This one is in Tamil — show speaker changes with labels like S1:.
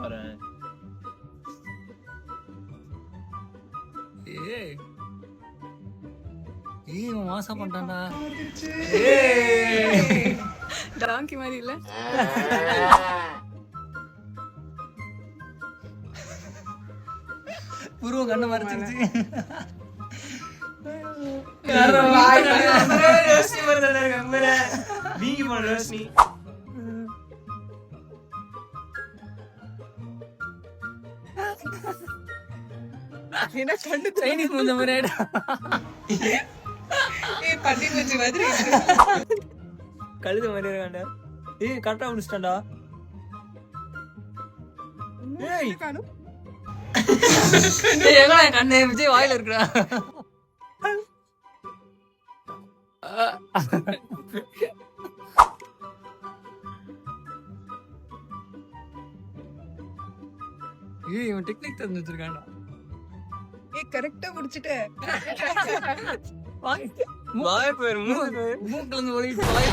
S1: பாறேன்.
S2: ஏய் இவன் மாசம் பண்றான்டா.
S3: டாங்கி மாதிரி இல்ல.
S2: புருவ கண்ணை மறைச்சிருச்சு.
S1: வீங்கி போன ரோஷினி.
S3: என்ன கண்டு
S2: சைனீஸ் முந்த மாதிரி
S3: பட்டி பூச்சி மாதிரி
S1: கழுத மாதிரி இருக்காண்டா. ஏய் கரெக்டா முடிச்சிட்டான்டா. ஏய்
S3: காணும்.
S2: எங்கடா கண்ணே விஜய் வாயில இருக்குடா. ஏய் இவன் டெக்னிக் தெரிஞ்சு வச்சிருக்கான்டா.
S3: கரெக்டா முடிச்சிட்ட.
S2: வாய்
S1: வாய் பேர் மூக்கு
S2: மூக்குல இருந்து ஒளிட்டு வாய்